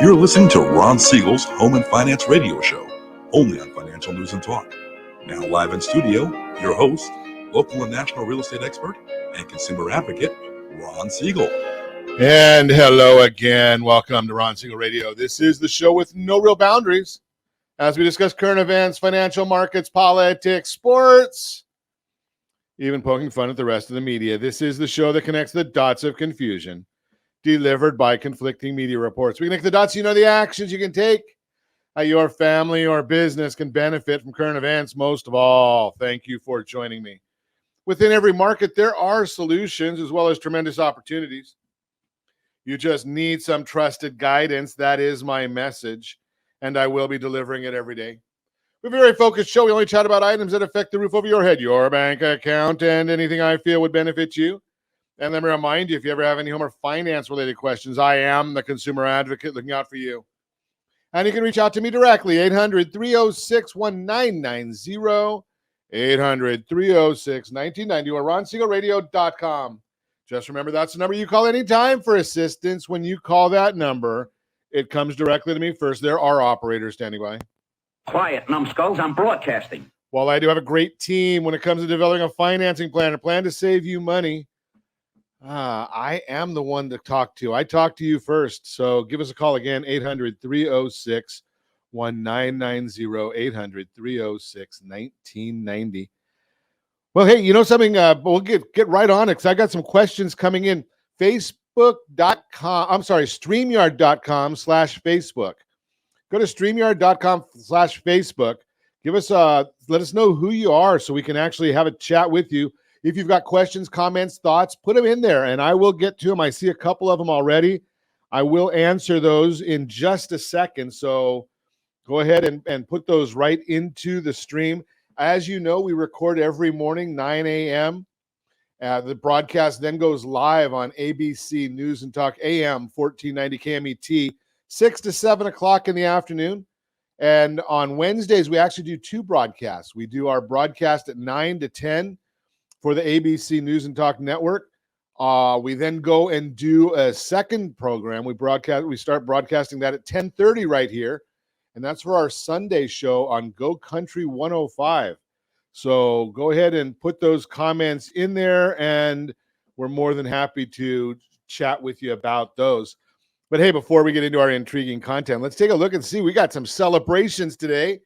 You're listening to Ron Siegel's Home and Finance Radio Show, only on Financial News and Talk. Now live in studio, your host, local and national real estate expert and consumer advocate, Ron Siegel. And hello again. Welcome to Ron Siegel Radio. This is the show with no real boundaries as we discuss current events, financial markets, politics, sports, even poking fun at the rest of the media. This is the show that connects the dots of confusion delivered by conflicting media reports. We connect the dots so you know the actions you can take, how your family or business can benefit from current events. Most of all, thank you for joining me. Within every market, there are solutions as well as tremendous opportunities. You just need some trusted guidance. That is my message, and I will be delivering it every day. We're a very focused show. We only chat about items that affect the roof over your head, your bank account, and anything I feel would benefit you. And let me remind you, if you ever have any home or finance-related questions, I am the consumer advocate looking out for you. And you can reach out to me directly, 800-306-1990, 800-306-1990, or ronsiegelradio.com. Just remember, that's the number you call anytime for assistance. When you call that number, it comes directly to me first. There are operators standing by. Quiet, numbskulls, I'm broadcasting. While I do have a great team when it comes to developing a financing plan, a plan to save you money, I am the one to talk to. I talk to you first. So give us a call again, 800-306-1990, 800-306-1990. Well, hey, you know something? We'll get right on it because I got some questions coming in. StreamYard.com/Facebook. Go to StreamYard.com/Facebook. Give us let us know who you are so we can actually have a chat with you. If you've got questions, comments, thoughts, put them in there, and I will get to them. I see a couple of them already. I will answer those in just a second, so go ahead and put those right into the stream. As you know, we record every morning, 9 a.m. The broadcast then goes live on ABC News and Talk AM, 1490 KMET, 6 to 7 o'clock in the afternoon. And on Wednesdays, we actually do two broadcasts. We do our broadcast at 9 to 10 for the ABC News and Talk Network. We then go and do a second program. We start broadcasting that at 10:30 right here. And that's for our Sunday show on Go Country 105. So go ahead and put those comments in there, and we're more than happy to chat with you about those. But hey, before we get into our intriguing content, let's take a look and see. We got some celebrations today.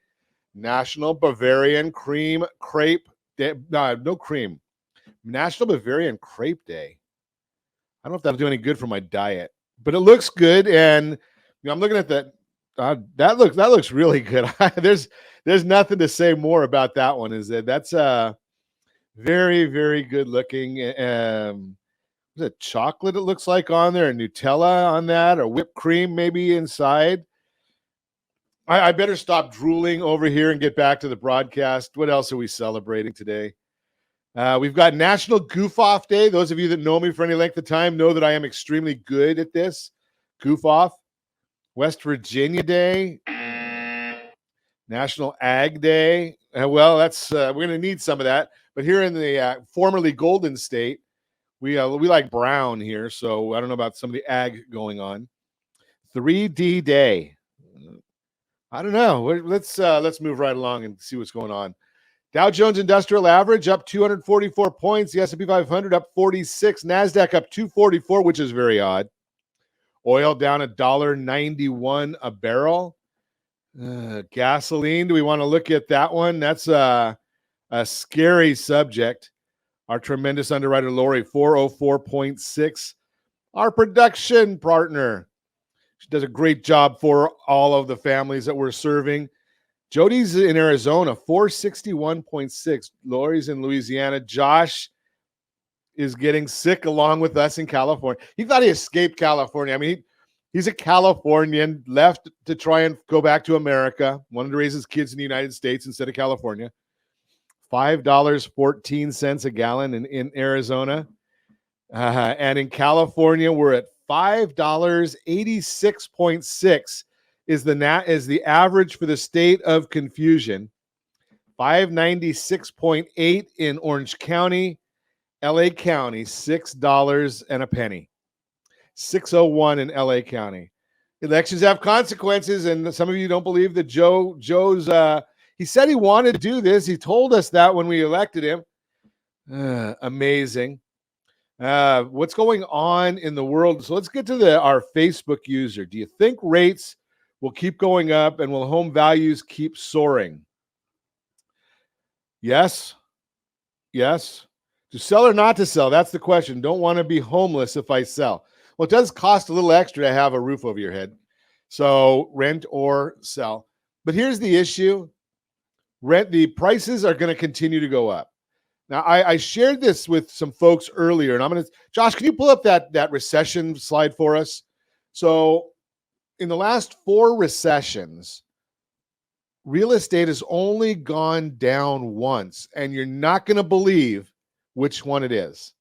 National Bavarian Cream Crepe Day. No cream. National Bavarian Crepe Day. I don't know if that'll do any good for my diet, but it looks good. And you know, I'm looking at that. That looks really good. There's nothing to say more about that one. That's very, very good looking. Is it chocolate? It looks like on there, Nutella on that, or whipped cream maybe inside. I better stop drooling over here and get back to the broadcast. What else are we celebrating today? We've got National Goof Off Day. Those of you that know me for any length of time know that I am extremely good at this. Goof Off. West Virginia Day. National Ag Day. Well, that's we're going to need some of that. But here in the formerly Golden State, we like brown here, so I don't know about some of the ag going on. 3D Day. I don't know. Let's move right along and see what's going on. Dow Jones Industrial Average up 244 points. The S&P 500 up 46. NASDAQ up 244, which is very odd. Oil down $1.91 a barrel. Gasoline, do we want to look at that one? That's a scary subject. Our tremendous underwriter, Lori, 404.6. Our production partner. She does a great job for all of the families that we're serving. Jody's in Arizona, 461.6. Lori's in Louisiana. Josh is getting sick along with us in California. He thought he escaped California. I mean, he's a Californian, left to try and go back to America, wanted to raise his kids in the United States instead of California. $5.14 a gallon in Arizona. And in California, we're at $5.86.6 is the average for the state of confusion. $5.96.8 in Orange County. LA County, $6 and a penny. $6.01 in LA County. Elections have consequences, and some of you don't believe that Joe's. He said he wanted to do this. He told us that when we elected him. Amazing. What's going on in the world? So let's get to our Facebook user. Do you think rates will keep going up, and will home values keep soaring? Yes. Yes. To sell or not to sell? That's the question. Don't want to be homeless if I sell. Well, it does cost a little extra to have a roof over your head. So rent or sell. But here's the issue. The prices are going to continue to go up. Now, I shared this with some folks earlier, and I'm going to, Josh, can you pull up that recession slide for us? So in the last 4 recessions, real estate has only gone down once, and you're not going to believe which one it is.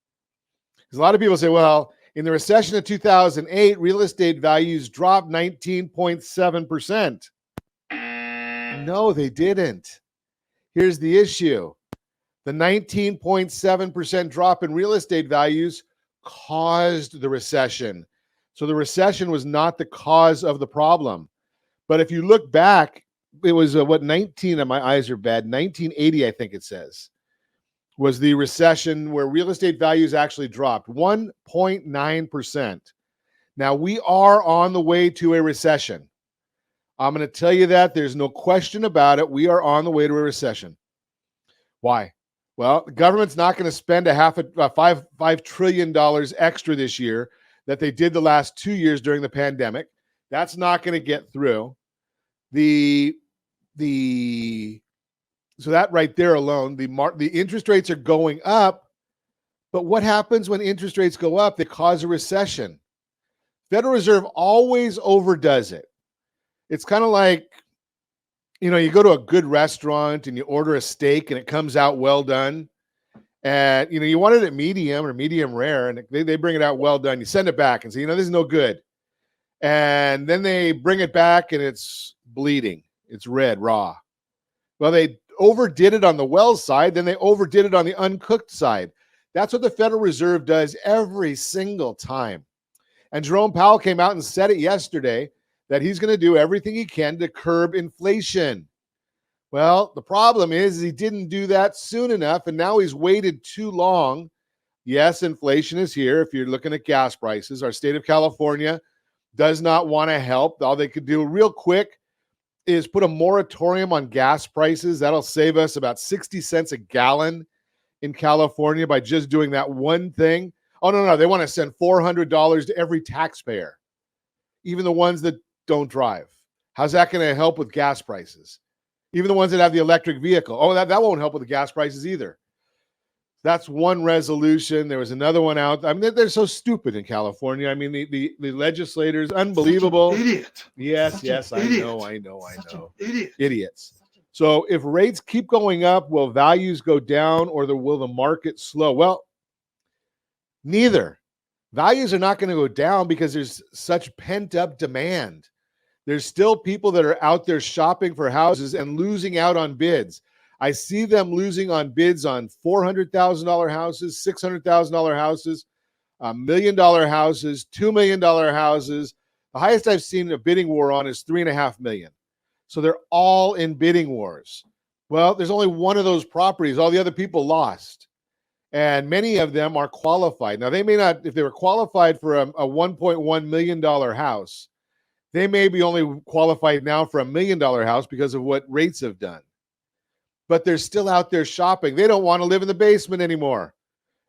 Because a lot of people say, well, in the recession of 2008, real estate values dropped 19.7%. No, they didn't. Here's the issue. The 19.7% drop in real estate values caused the recession. So the recession was not the cause of the problem. But if you look back, it was 19, my eyes are bad, 1980, I think it says, was the recession where real estate values actually dropped 1.9%. Now we are on the way to a recession. I'm going to tell you that. There's no question about it. We are on the way to a recession. Why? Well, the government's not going to spend $5 trillion extra this year that they did the last 2 years during the pandemic. That's not going to get through. So that right there alone, the interest rates are going up. But what happens when interest rates go up? They cause a recession. Federal Reserve always overdoes it. It's kind of like, you go to a good restaurant and you order a steak and it comes out well done. And, you want it at medium or medium rare, and they bring it out well done. You send it back and say, this is no good. And then they bring it back and it's bleeding. It's red, raw. Well, they overdid it on the well side. Then they overdid it on the uncooked side. That's what the Federal Reserve does every single time. And Jerome Powell came out and said it yesterday that he's going to do everything he can to curb inflation. Well, the problem is he didn't do that soon enough, and now he's waited too long. Yes, inflation is here. If you're looking at gas prices, our state of California does not want to help. All they could do real quick is put a moratorium on gas prices. That'll save us about 60 cents a gallon in California by just doing that one thing. Oh, no, they want to send $400 to every taxpayer, even the ones that don't drive. How's that going to help with gas prices? Even the ones that have the electric vehicle. Oh, that won't help with the gas prices either. That's one resolution. There was another one out. I mean, they're so stupid in California. I mean, the legislators, unbelievable. Such an idiot. Yes, I know. Idiot. Idiots. So if rates keep going up, will values go down, or will the market slow? Well, neither. Values are not going to go down because there's such pent-up demand. There's still people that are out there shopping for houses and losing out on bids. I see them losing on bids on $400,000 houses, $600,000 houses, $1 million houses, $2 million houses. The highest I've seen a bidding war on is $3.5 million. So they're all in bidding wars. Well, there's only one of those properties. All the other people lost. And many of them are qualified. Now, they may not, if they were qualified for a $1.1 million house, they may be only qualified now for $1 million house because of what rates have done. But they're still out there shopping. They don't want to live in the basement anymore.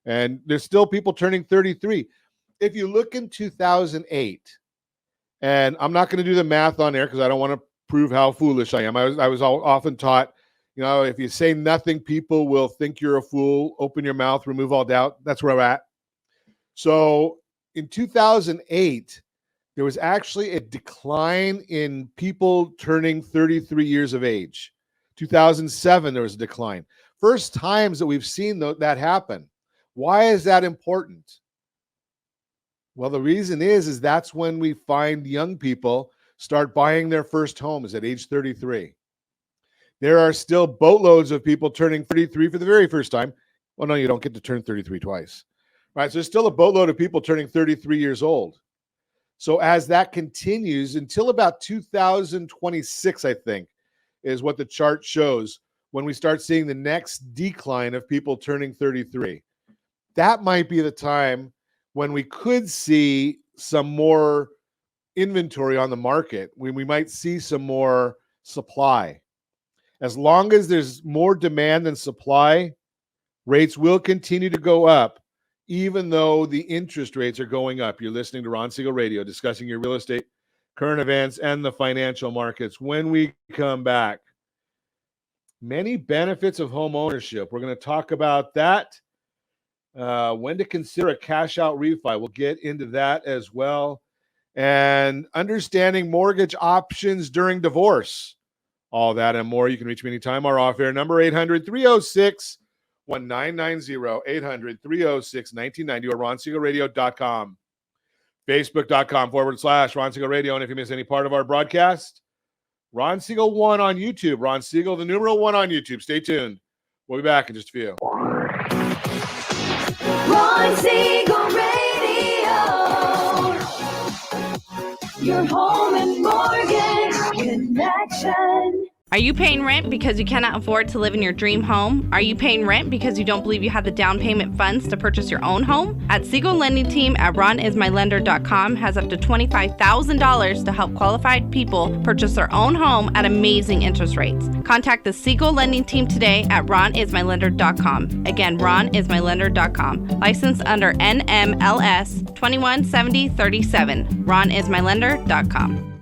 And there's still people turning 33. If you look in 2008, and I'm not going to do the math on there because I don't want to prove how foolish I am. I was often taught, if you say nothing, people will think you're a fool. Open your mouth, remove all doubt. That's where I'm at. So in 2008, there was actually a decline in people turning 33 years of age. 2007, there was a decline. First times that we've seen that happen. Why is that important? Well, the reason is that's when we find young people start buying their first homes at age 33. There are still boatloads of people turning 33 for the very first time. Well, no, you don't get to turn 33 twice. Right? So there's still a boatload of people turning 33 years old. So as that continues until about 2026, I think, is what the chart shows, when we start seeing the next decline of people turning 33. That might be the time when we could see some more inventory on the market, when we might see some more supply. As long as there's more demand than supply, rates will continue to go up, even though the interest rates are going up. You're listening to Ron Siegel Radio, discussing your real estate, current events, and the financial markets. When we come back, many benefits of home ownership. We're going to talk about that. When to consider a cash out refi. We'll get into that as well. And understanding mortgage options during divorce. All that and more. You can reach me anytime. Our off-air number, 800-306-1990, 800-306-1990, or RonSiegelRadio.com, Facebook.com/Ron Siegel Radio. And if you miss any part of our broadcast, Ron Siegel 1 on YouTube. Ron Siegel, the numeral 1 on YouTube. Stay tuned. We'll be back in just a few. Ron Siegel Radio, your home and mortgage connection. Are you paying rent because you cannot afford to live in your dream home? Are you paying rent because you don't believe you have the down payment funds to purchase your own home? At Siegel Lending Team at RonIsMyLender.com has up to $25,000 to help qualified people purchase their own home at amazing interest rates. Contact the Siegel Lending Team today at RonIsMyLender.com. Again, RonIsMyLender.com. Licensed under NMLS 217037. RonIsMyLender.com.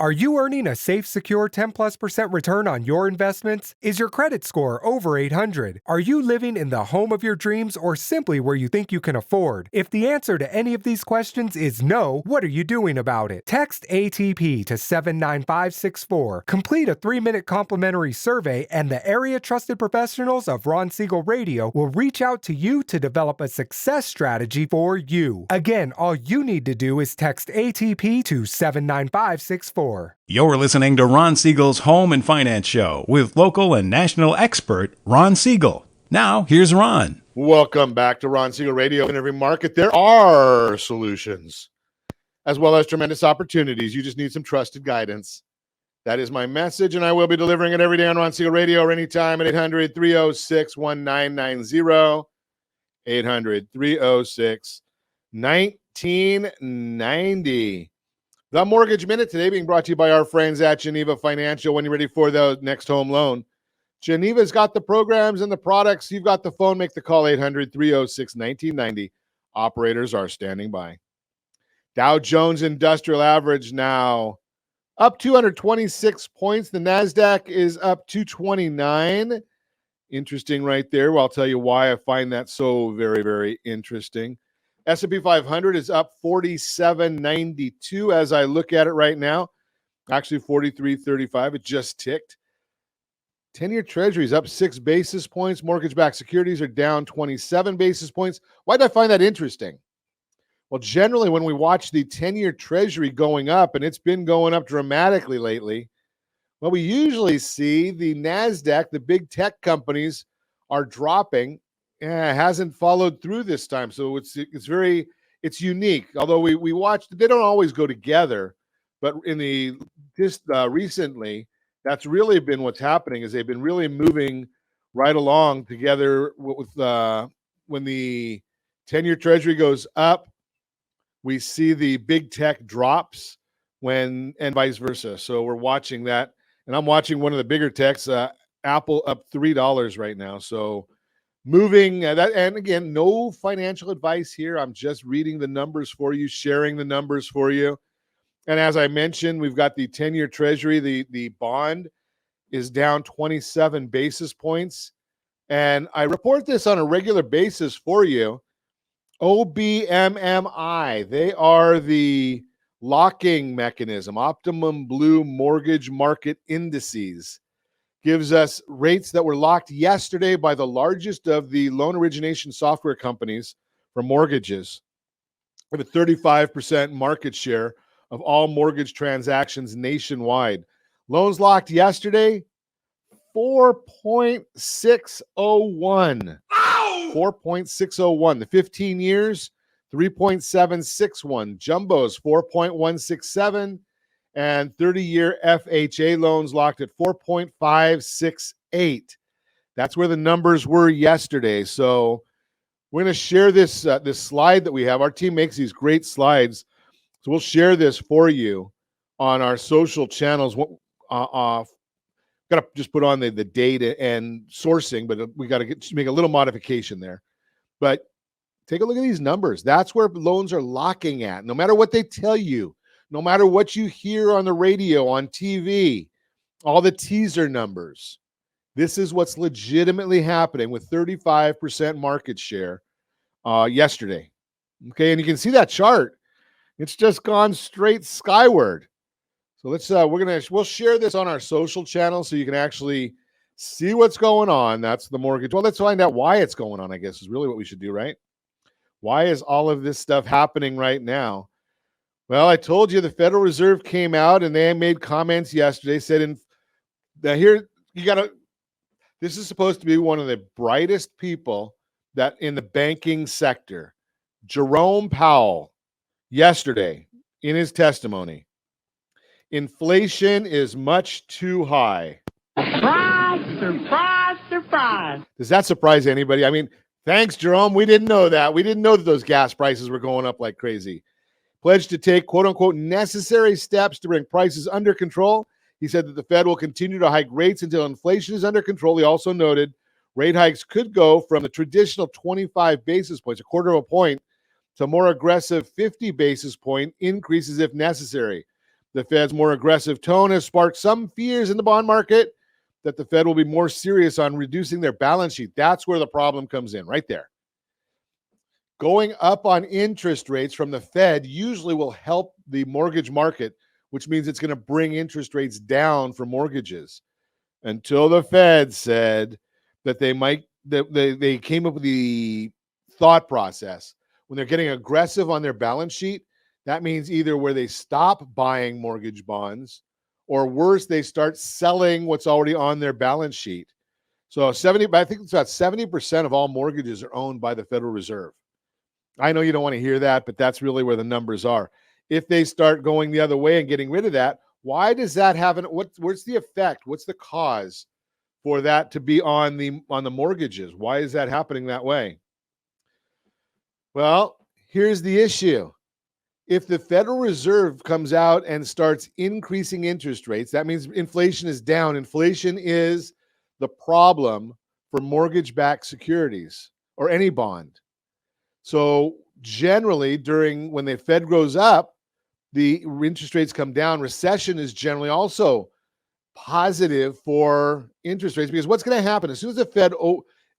Are you earning a safe, secure 10+% return on your investments? Is your credit score over 800? Are you living in the home of your dreams or simply where you think you can afford? If the answer to any of these questions is no, what are you doing about it? Text ATP to 79564. Complete a 3-minute complimentary survey and the area trusted professionals of Ron Siegel Radio will reach out to you to develop a success strategy for you. Again, all you need to do is text ATP to 79564. You're listening to Ron Siegel's Home and Finance Show with local and national expert Ron Siegel. Now, here's Ron. Welcome back to Ron Siegel Radio. In every market, there are solutions, as well as tremendous opportunities. You just need some trusted guidance. That is my message, and I will be delivering it every day on Ron Siegel Radio or anytime at 800-306-1990, 800-306-1990. The Mortgage Minute today being brought to you by our friends at Geneva Financial. When you're ready for the next home loan, Geneva's got the programs and the products. You've got the phone. Make the call, 800-306-1990. Operators are standing by. Dow Jones Industrial Average now up 226 points. The NASDAQ is up 229. Interesting right there. Well, I'll tell you why I find that so very, very interesting. S&P 500 is up 47.92 as I look at it right now. Actually, 43.35. It just ticked. 10-year Treasury is up 6 basis points. Mortgage-backed securities are down 27 basis points. Why did I find that interesting? Well, generally, when we watch the 10-year Treasury going up, and it's been going up dramatically lately, well, we usually see the NASDAQ, the big tech companies, are dropping. Yeah, it hasn't followed through this time, so it's unique. Although we watched, they don't always go together, but recently, that's really been what's happening. Is they've been really moving right along together with when the 10-year Treasury goes up, we see the big tech drops and vice versa. So we're watching that, and I'm watching one of the bigger techs, Apple, up $3 right now. So. Moving that, and again, no financial advice here. I'm just reading the numbers for you, sharing the numbers for you. And as I mentioned, we've got the 10-year Treasury, the bond is down 27 basis points. And I report this on a regular basis for you. OBMMI, they are the locking mechanism, Optimum Blue Mortgage Market Indices. Gives us rates that were locked yesterday by the largest of the loan origination software companies for mortgages. We have a 35% market share of all mortgage transactions nationwide. Loans locked yesterday, 4.601. 4.601. The 15 years, 3.761. Jumbos, 4.167. And 30-year FHA loans locked at 4.568. That's where the numbers were yesterday. So we're going to share this this slide that we have. Our team makes these great slides. So we'll share this for you on our social channels. Got to just put on the data and sourcing, but we got to make a little modification there. But take a look at these numbers. That's where loans are locking at. No matter what they tell you, no matter what you hear on the radio, on TV, all the teaser numbers, this is what's legitimately happening with 35% market share yesterday. Okay, and you can see that chart. It's just gone straight skyward. So we'll share this on our social channel so you can actually see what's going on. That's the mortgage. Well, let's find out why it's going on, I guess, is really what we should do, right? Why is all of this stuff happening right now? Well, I told you the Federal Reserve came out and they made comments yesterday, said this is supposed to be one of the brightest people that in the banking sector. Jerome Powell, yesterday, in his testimony, inflation is much too high. Surprise. Does that surprise anybody? I mean, thanks, Jerome. We didn't know that. We didn't know that those gas prices were going up like crazy. Pledged to take, quote unquote, necessary steps to bring prices under control. He said that the Fed will continue to hike rates until inflation is under control. He also noted rate hikes could go from the traditional 25 basis points, a quarter of a point, to more aggressive 50 basis point increases if necessary. The Fed's more aggressive tone has sparked some fears in the bond market that the Fed will be more serious on reducing their balance sheet. That's where the problem comes in, right there. Going up on interest rates from the Fed usually will help the mortgage market, which means it's going to bring interest rates down for mortgages. Until the Fed said that they came up with the thought process when they're getting aggressive on their balance sheet, that means either where they stop buying mortgage bonds or worse, they start selling what's already on their balance sheet. So I think it's about 70% of all mortgages are owned by the Federal Reserve. I know you don't want to hear that, but that's really where the numbers are. If they start going the other way and getting rid of that, why does that happen? What's the effect? What's the cause for that to be on the mortgages? Why is that happening that way? Well, here's the issue. If the Federal Reserve comes out and starts increasing interest rates, that means inflation is down. Inflation is the problem for mortgage-backed securities or any bond. So generally, when the Fed goes up, the interest rates come down. Recession is generally also positive for interest rates because what's going to happen as soon as the Fed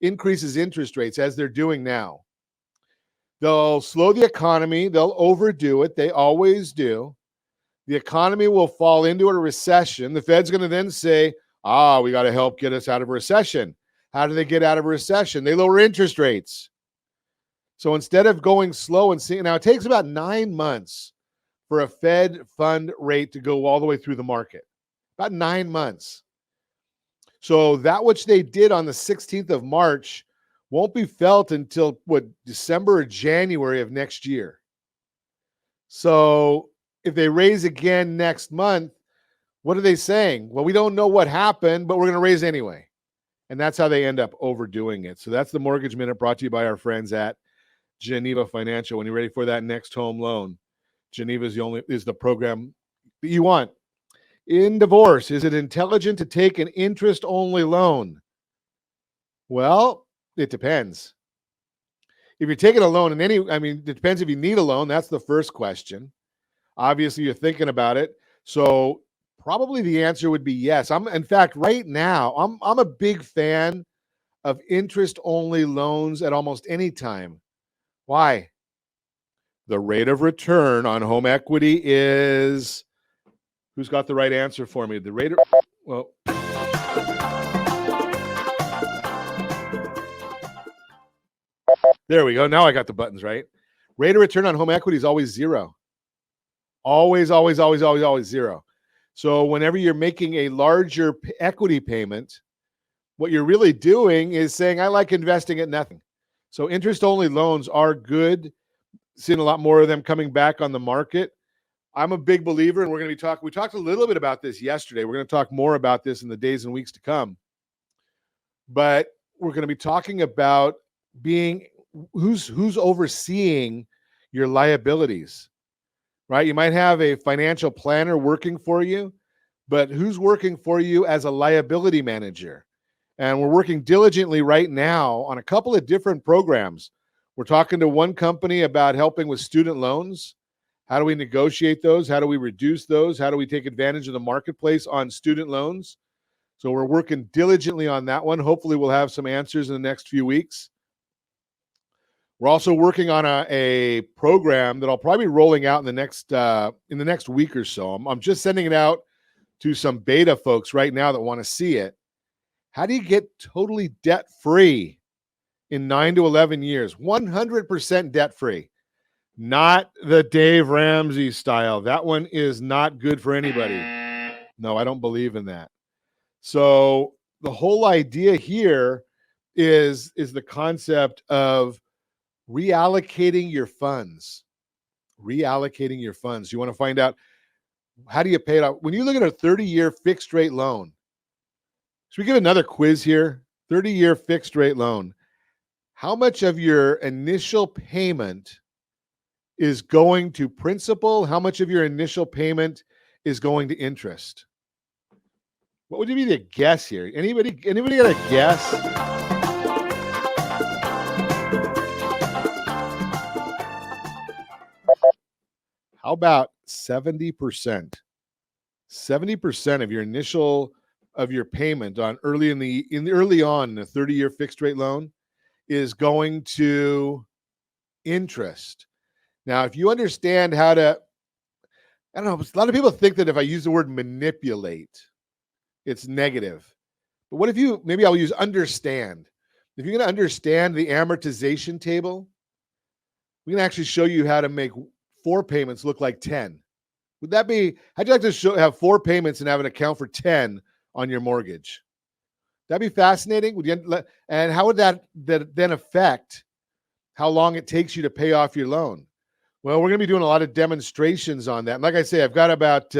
increases interest rates, as they're doing now, they'll slow the economy. They'll overdo it. They always do. The economy will fall into a recession. The Fed's going to then say, we got to help get us out of a recession. How do they get out of a recession? They lower interest rates. So instead of going slow and seeing, now it takes about 9 months for a Fed fund rate to go all the way through the market. About 9 months. So that which they did on the 16th of March won't be felt until December or January of next year. So if they raise again next month, what are they saying? Well, we don't know what happened, but we're going to raise anyway. And that's how they end up overdoing it. So that's the Mortgage Minute brought to you by our friends at Geneva Financial. When you're ready for that next home loan, Geneva is the program that you want. In divorce, is it intelligent to take an interest-only loan? Well, it depends. If you're taking a loan it depends if you need a loan. That's the first question. Obviously, you're thinking about it. So probably the answer would be yes. In fact, right now, I'm a big fan of interest-only loans at almost any time. Why? The rate of return on home equity is, who's got the right answer for me? There we go. Now I got the buttons right. Rate of return on home equity is always zero. Always, always, always, always, always zero. So whenever you're making a larger equity payment, what you're really doing is saying, I like investing at nothing. So interest-only loans are good seeing a lot more of them coming back on the market. I'm a big believer, and we're going to be talking. We talked a little bit about this yesterday. We're going to talk more about this in the days and weeks to come. But we're going to be talking about being who's overseeing your liabilities, right? You might have a financial planner working for you, but who's working for you as a liability manager? And we're working diligently right now on a couple of different programs. We're talking to one company about helping with student loans. How do we negotiate those? How do we reduce those? How do we take advantage of the marketplace on student loans? So we're working diligently on that one. Hopefully we'll have some answers in the next few weeks. We're also working on a program that I'll probably be rolling out in the next week or so. I'm just sending it out to some beta folks right now that want to see it. How do you get totally debt-free in 9 to 11 years? 100% debt-free. Not the Dave Ramsey style. That one is not good for anybody. No, I don't believe in that. So the whole idea here is the concept of reallocating your funds. Reallocating your funds. You want to find out, how do you pay it off? When you look at a 30-year fixed rate loan, should we give another quiz here? 30-year fixed rate loan. How much of your initial payment is going to principal? How much of your initial payment is going to interest? What would be the guess here? Anybody got a guess? How about 70%? 70% of your initial of your payment on early on in a 30-year fixed rate loan is going to interest. Now, if you understand how to, I don't know, a lot of people think that if I use the word manipulate, it's negative. But what if maybe I'll use understand. If you're going to understand the amortization table, we can actually show you how to make 4 payments look like 10. Would that be, how'd you like to have 4 payments and have an account for 10 on your mortgage? That'd be fascinating. And how would that then affect how long it takes you to pay off your loan? Well, we're going to be doing a lot of demonstrations on that. And like I say, I've got about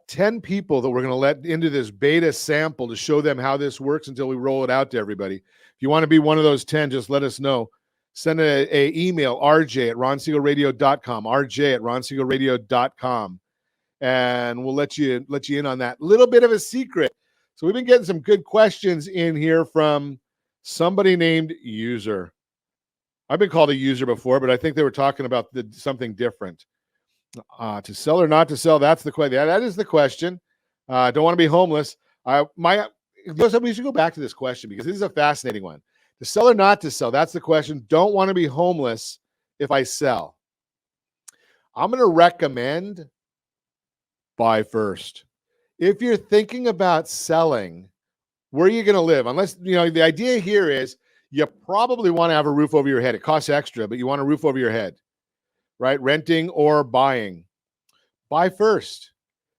10 people that we're going to let into this beta sample to show them how this works until we roll it out to everybody. If you want to be one of those 10, just let us know. Send an email, rj@ronsiegelradio.com, rj@ronsiegelradio.com, and we'll let you in on that. Little bit of a secret. So we've been getting some good questions in here from somebody named User. I've been called a user before, but I think they were talking about something different. To sell or not to sell, that's the question. That is the question. Don't want to be homeless. We should go back to this question because this is a fascinating one. To sell or not to sell, that's the question. Don't want to be homeless if I sell. I'm going to recommend buy first. If you're thinking about selling, where are you going to live? Unless, the idea here is you probably want to have a roof over your head. It costs extra, but you want a roof over your head, right? Renting or buying. Buy first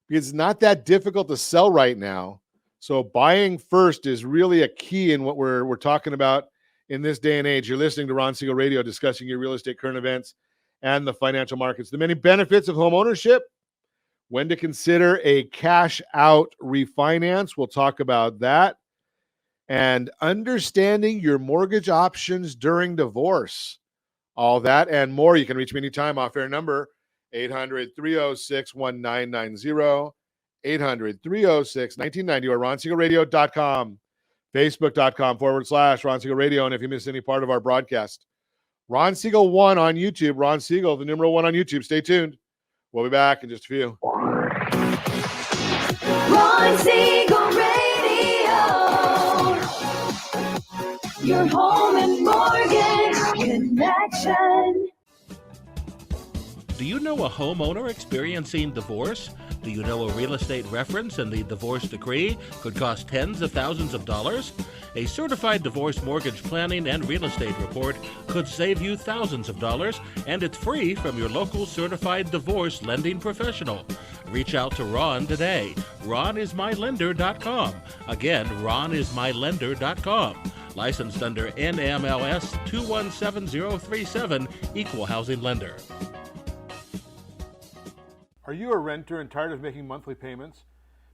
because it's not that difficult to sell right now. So buying first is really a key in what we're talking about in this day and age. You're listening to Ron Siegel Radio, discussing your real estate current events and the financial markets. The many benefits of home ownership, when to consider a cash out refinance. We'll talk about that. And understanding your mortgage options during divorce. All that and more. You can reach me anytime. Off-air number, 800-306-1990. 800-306-1990 or ronsiegelradio.com, facebook.com/Ron Siegel Radio. And if you missed any part of our broadcast, Ron Siegel 1 on YouTube, Ron Siegel, the numeral 1 on YouTube. Stay tuned. We'll be back in just a few. Ron Siegel Radio, your home and mortgage connection. Do you know a homeowner experiencing divorce? Do you know a real estate reference and the divorce decree could cost tens of thousands of dollars? A certified divorce mortgage planning and real estate report could save you thousands of dollars, and it's free from your local certified divorce lending professional. Reach out to Ron today. RonIsMyLender.com. Again, RonIsMyLender.com. Licensed under NMLS 217037, Equal Housing Lender. Are you a renter and tired of making monthly payments?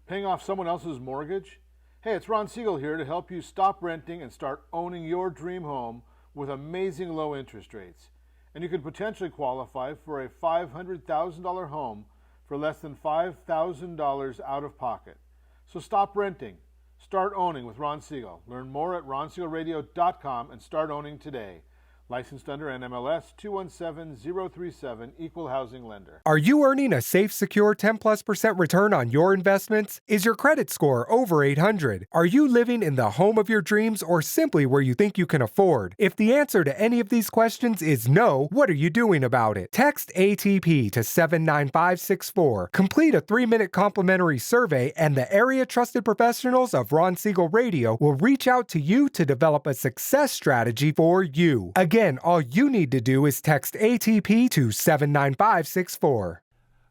Paying off someone else's mortgage? Hey, it's Ron Siegel here to help you stop renting and start owning your dream home with amazing low interest rates. And you could potentially qualify for a $500,000 home for less than $5,000 out of pocket. So stop renting. Start owning with Ron Siegel. Learn more at ronsiegelradio.com and start owning today. Licensed under NMLS 217037, Equal Housing Lender. Are you earning a safe, secure 10+% return on your investments? Is your credit score over 800? Are you living in the home of your dreams or simply where you think you can afford? If the answer to any of these questions is no, what are you doing about it? Text ATP to 79564. Complete a 3-minute complimentary survey and the area trusted professionals of Ron Siegel Radio will reach out to you to develop a success strategy for you. Again, all you need to do is text ATP to 79564.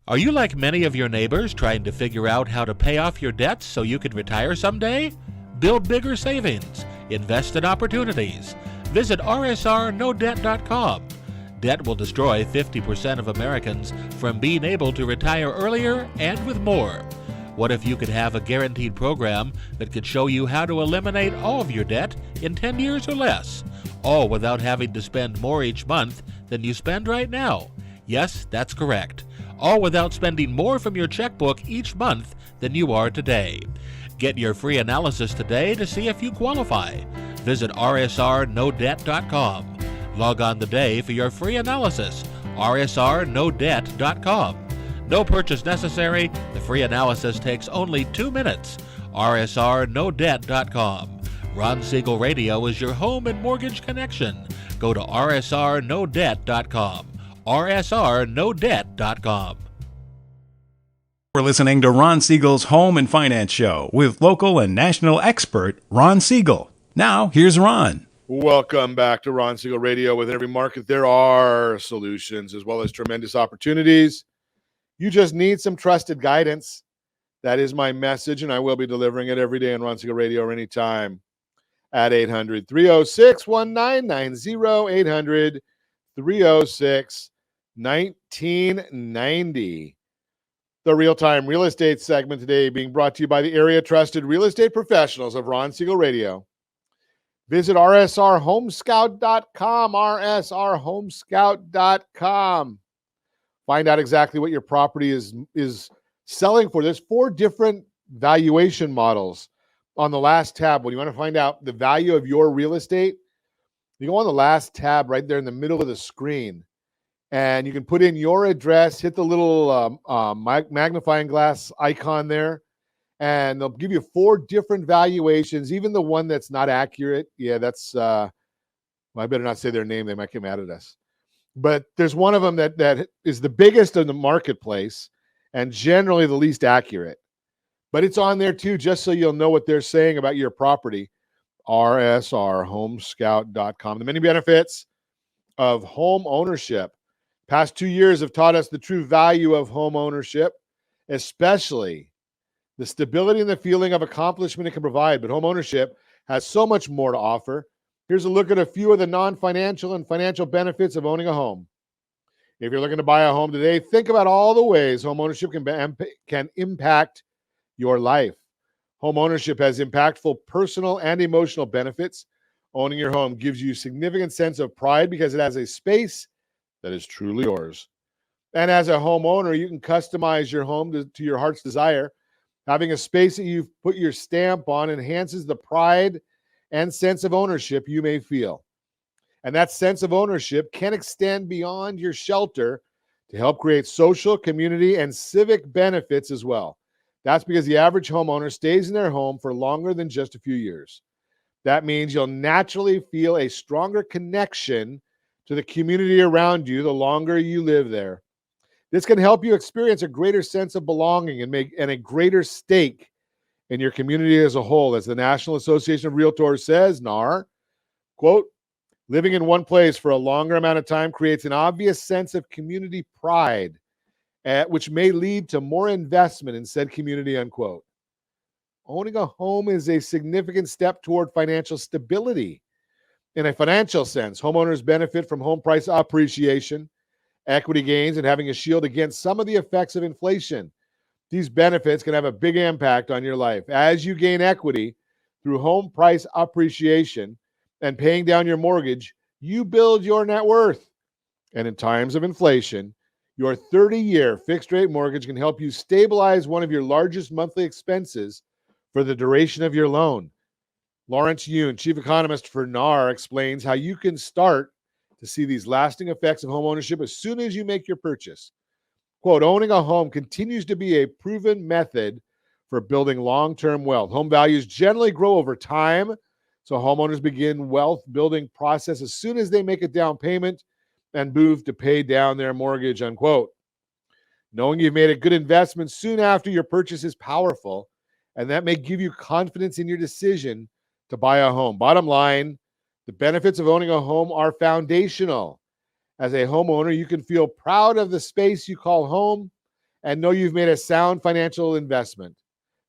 Are you like many of your neighbors trying to figure out how to pay off your debts so you can retire someday? Build bigger savings. Invest in opportunities. Visit rsrnodebt.com. Debt will destroy 50% of Americans from being able to retire earlier and with more. What if you could have a guaranteed program that could show you how to eliminate all of your debt in 10 years or less? All without having to spend more each month than you spend right now. Yes, that's correct. All without spending more from your checkbook each month than you are today. Get your free analysis today to see if you qualify. Visit rsrnodebt.com. Log on today for your free analysis. rsrnodebt.com. No purchase necessary. The free analysis takes only 2 minutes. rsrnodebt.com. Ron Siegel Radio is your home and mortgage connection. Go to rsrnodebt.com. rsrnodebt.com. We're listening to Ron Siegel's Home and Finance Show with local and national expert Ron Siegel. Now, here's Ron. Welcome back to Ron Siegel Radio. With every market, there are solutions as well as tremendous opportunities. You just need some trusted guidance. That is my message, and I will be delivering it every day on Ron Siegel Radio or anytime at 800-306-1990, 800-306-1990. The real-time real estate segment today being brought to you by the area-trusted real estate professionals of Ron Siegel Radio. Visit rsrhomescout.com, rsrhomescout.com. Find out exactly what your property is selling for. There's 4 different valuation models on the last tab. When you want to find out the value of your real estate, you go on the last tab right there in the middle of the screen, and you can put in your address, hit the little magnifying glass icon there, and they'll give you 4 different valuations, even the one that's not accurate. Yeah, that's, I better not say their name. They might get mad at us. But there's one of them that is the biggest in the marketplace and generally the least accurate. But it's on there too, just so you'll know what they're saying about your property. rsrhomescout.com. The many benefits of home ownership. Past 2 years have taught us the true value of home ownership, especially the stability and the feeling of accomplishment it can provide. But home ownership has so much more to offer. Here's a look at a few of the non-financial and financial benefits of owning a home. If you're looking to buy a home today, think about all the ways home ownership can impact your life. Home ownership has impactful personal and emotional benefits. Owning your home gives you a significant sense of pride because it has a space that is truly yours. And as a homeowner, you can customize your home to your heart's desire. Having a space that you've put your stamp on enhances the pride and sense of ownership you may feel. And that sense of ownership can extend beyond your shelter to help create social, community, and civic benefits as well. That's because the average homeowner stays in their home for longer than just a few years. That means you'll naturally feel a stronger connection to the community around you the longer you live there. This can help you experience a greater sense of belonging and a greater stake in your community as a whole. As the National Association of Realtors says, NAR, quote, living in one place for a longer amount of time creates an obvious sense of community pride, which may lead to more investment in said community, unquote. Owning a home is a significant step toward financial stability. In a financial sense, homeowners benefit from home price appreciation, equity gains, and having a shield against some of the effects of inflation. These benefits can have a big impact on your life. As you gain equity through home price appreciation and paying down your mortgage, you build your net worth. And in times of inflation, your 30-year fixed rate mortgage can help you stabilize one of your largest monthly expenses for the duration of your loan. Lawrence Yoon, chief economist for NAR, explains how you can start to see these lasting effects of homeownership as soon as you make your purchase. Quote, owning a home continues to be a proven method for building long-term wealth. Home values generally grow over time, so homeowners begin wealth building process as soon as they make a down payment and move to pay down their mortgage, unquote. Knowing you've made a good investment soon after your purchase is powerful, and that may give you confidence in your decision to buy a home. Bottom line, the benefits of owning a home are foundational. As a homeowner, you can feel proud of the space you call home and know you've made a sound financial investment.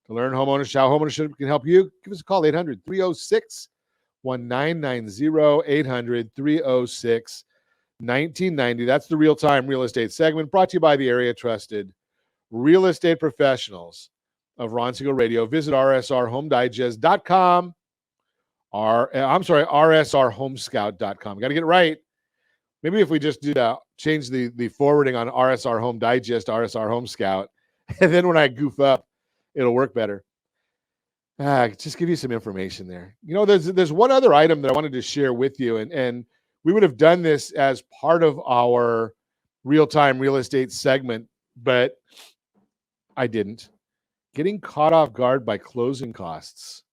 To learn how homeownership can help you, give us a call, 800-306-1990, 800-306-1990. That's the real-time real estate segment brought to you by the area trusted real estate professionals of Ron Siegel Radio. Visit rsrhomedigest.com. rsrhomescout.com. Got to get it right. Maybe if we just do that, change the forwarding on RSR Home Digest to RSR Home Scout, and then when I goof up, it'll work better. Just give you some information there. You know, there's one other item that I wanted to share with you, and we would have done this as part of our real-time real estate segment, but I didn't. Getting caught off guard by closing costs.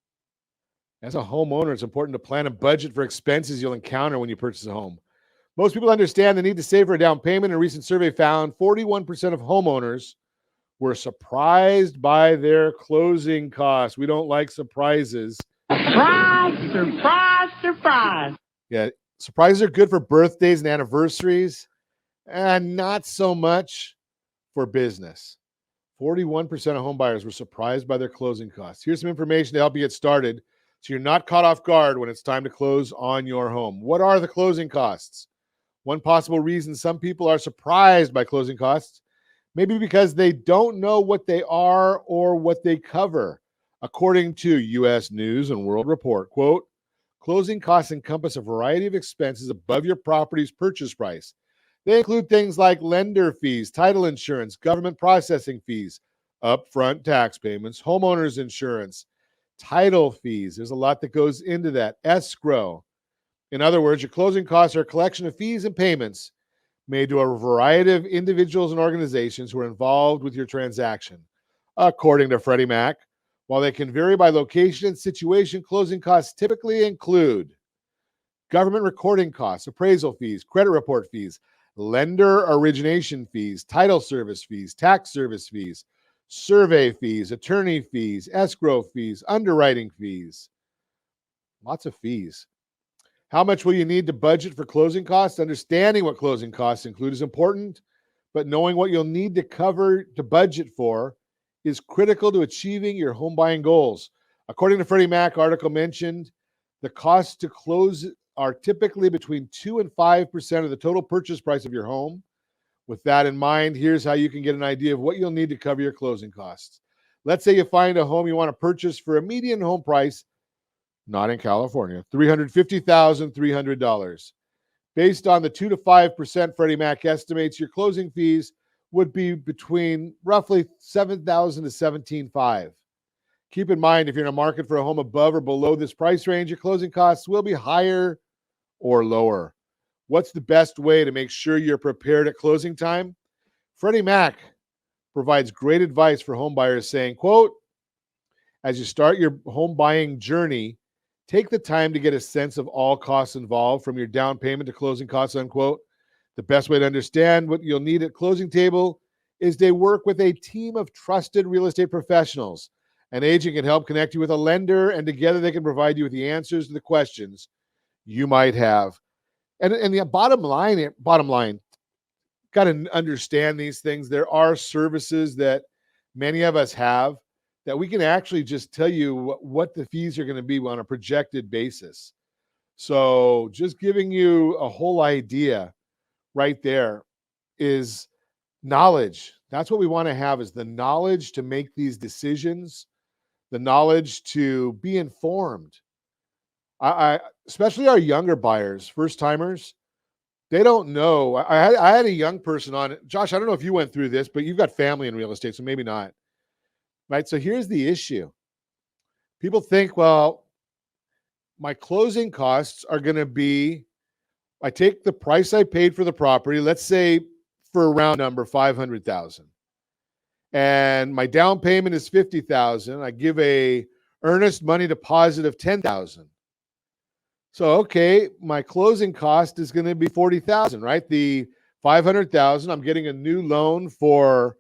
As a homeowner, it's important to plan a budget for expenses you'll encounter when you purchase a home. Most people understand the need to save for a down payment. A recent survey found 41% of homeowners were surprised by their closing costs. We don't like surprises. Surprise, surprise, surprise. Yeah, surprises are good for birthdays and anniversaries, and not so much for business. 41% of home buyers were surprised by their closing costs. Here's some information to help you get started so you're not caught off guard when it's time to close on your home. What are the closing costs? One possible reason some people are surprised by closing costs may be because they don't know what they are or what they cover. According to U.S. News and World Report, quote, closing costs encompass a variety of expenses above your property's purchase price. They include things like lender fees, title insurance, government processing fees, upfront tax payments, homeowners insurance, title fees. There's a lot that goes into that. Escrow. In other words, your closing costs are a collection of fees and payments made to a variety of individuals and organizations who are involved with your transaction. According to Freddie Mac, while they can vary by location and situation, closing costs typically include government recording costs, appraisal fees, credit report fees, lender origination fees, title service fees, tax service fees, survey fees, attorney fees, escrow fees, underwriting fees. Lots of fees. How much will you need to budget for closing costs? Understanding what closing costs include is important, but knowing what you'll need to cover to budget for is critical to achieving your home buying goals. According to Freddie Mac, article mentioned, the costs to close are typically between 2 and 5% of the total purchase price of your home. With that in mind, here's how you can get an idea of what you'll need to cover your closing costs. Let's say you find a home you want to purchase for a median home price, not in California, $350,300. Based on the 2 to 5%, Freddie Mac estimates your closing fees would be between roughly $7,000 to $17,500. Keep in mind, if you're in a market for a home above or below this price range, your closing costs will be higher or lower. What's the best way to make sure you're prepared at closing time? Freddie Mac provides great advice for home buyers saying, quote, as you start your home buying journey, take the time to get a sense of all costs involved from your down payment to closing costs, unquote. The best way to understand what you'll need at closing table is to work with a team of trusted real estate professionals. An agent can help connect you with a lender, and together they can provide you with the answers to the questions you might have. And the bottom line, got to understand these things. There are services that many of us have that we can actually just tell you what the fees are going to be on a projected basis. So just giving you a whole idea right there is knowledge. That's what we want to have, is the knowledge to make these decisions, the knowledge to be informed. I especially our younger buyers, first timers, they don't know. I had a young person on it. Josh, I don't know if you went through this, but you've got family in real estate, so maybe not. Right? So here's the issue. People think, well, my closing costs are going to be, I take the price I paid for the property, let's say for a round number, $500,000. And my down payment is $50,000. I give a earnest money deposit of $10,000. So, okay, my closing cost is going to be $40,000, right? The $500,000, I'm getting a new loan for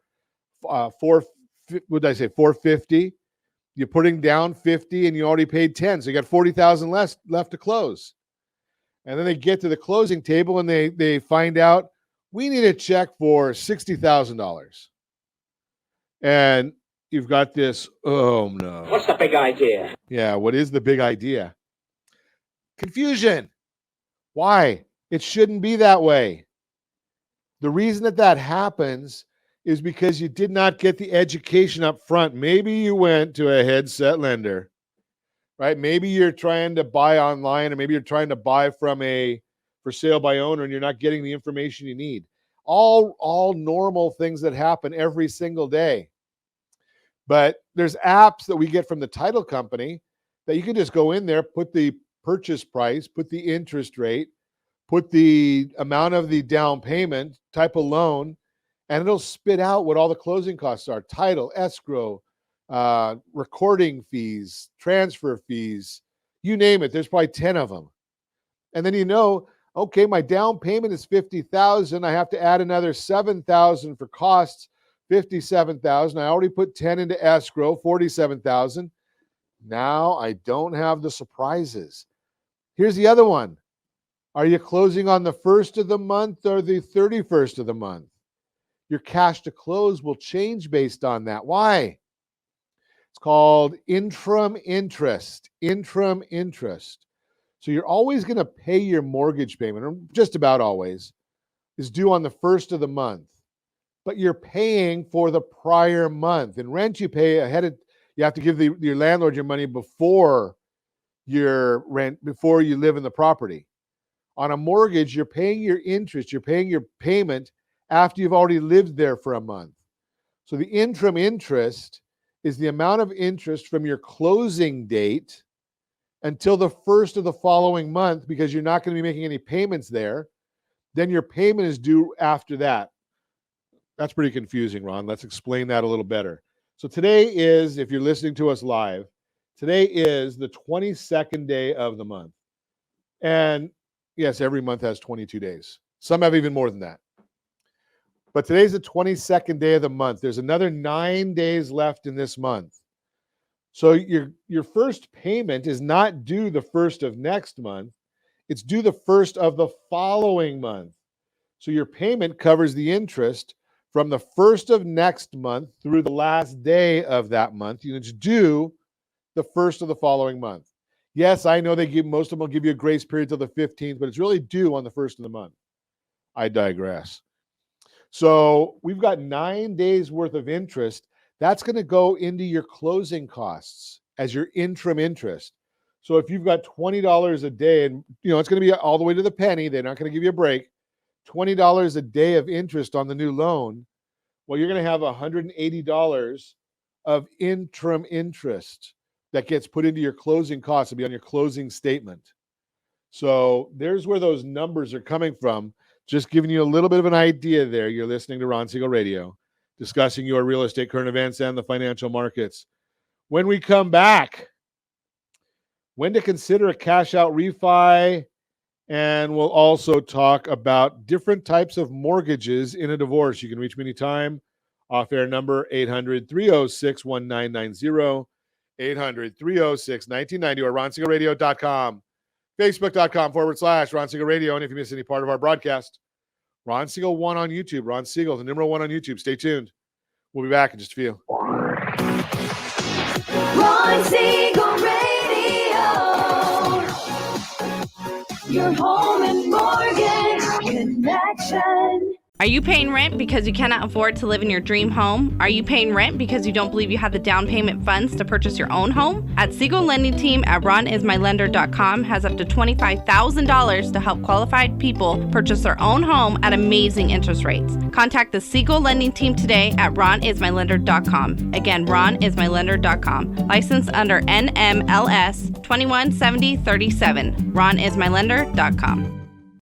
$450. You're putting down $50 and you already paid $10. So you got $40,000 left to close. And then they get to the closing table and they find out we need a check for $60,000. And you've got this, oh no. What's the big idea? Yeah, what is the big idea? Confusion. Why? It shouldn't be that way. The reason that happens is because you did not get the education up front. Maybe you went to a headset lender, right? Maybe you're trying to buy online, or maybe you're trying to buy from a for sale by owner and you're not getting the information you need. All normal things that happen every single day. But there's apps that we get from the title company that you can just go in there, put the purchase price, put the interest rate, put the amount of the down payment, type of loan, and it'll spit out what all the closing costs are: title, escrow, recording fees, transfer fees, you name it. There's probably 10 of them. And then okay, my down payment is $50,000. I have to add another $7,000 for costs, $57,000. I already put 10 into escrow, $47,000. Now I don't have the surprises. Here's the other one. Are you closing on the 1st of the month or the 31st of the month? Your cash to close will change based on that. Why? It's called interim interest. Interim interest. So you're always going to pay your mortgage payment, or just about always, is due on the 1st of the month. But you're paying for the prior month. In rent, you pay ahead of, you have to give your landlord your money before your rent, before you live in the property. On a mortgage, you're paying your interest, you're paying your payment after you've already lived there for a month. So the interim interest is the amount of interest from your closing date until the 1st of the following month, because you're not going to be making any payments there. Then your payment is due after that. That's pretty confusing, Ron. Let's explain that a little better. So today is, if you're listening to us live, today is the 22nd day of the month. And yes, every month has 22 days. Some have even more than that. But today's the 22nd day of the month. There's another 9 days left in this month. So your first payment is not due the 1st of next month. It's due the 1st of the following month. So your payment covers the interest from the 1st of next month through the last day of that month. And it's due the 1st of the following month. Yes, I know most of them will give you a grace period till the 15th, but it's really due on the 1st of the month. I digress. So we've got 9 days worth of interest. That's going to go into your closing costs as your interim interest. So if you've got $20 a day, and it's going to be all the way to the penny, they're not going to give you a break, $20 a day of interest on the new loan, well, you're going to have $180 of interim interest that gets put into your closing costs. It'll be on your closing statement. So there's where those numbers are coming from. Just giving you a little bit of an idea there. You're listening to Ron Siegel Radio, discussing your real estate current events and the financial markets. When we come back, when to consider a cash out refi, and we'll also talk about different types of mortgages in a divorce. You can reach me anytime. Off-air number 800-306-1990, 800-306-1990, or ronsiegelradio.com. Facebook.com/Ron Siegel Radio. And if you miss any part of our broadcast, Ron Siegel 1 on YouTube. Ron Siegel, the number 1 on YouTube. Stay tuned. We'll be back in just a few. Ron Siegel Radio. Your home and mortgage connection. Are you paying rent because you cannot afford to live in your dream home? Are you paying rent because you don't believe you have the down payment funds to purchase your own home? At Siegel Lending Team at ronismylender.com has up to $25,000 to help qualified people purchase their own home at amazing interest rates. Contact the Siegel Lending Team today at ronismylender.com. Again, ronismylender.com. Licensed under NMLS 217037. ronismylender.com.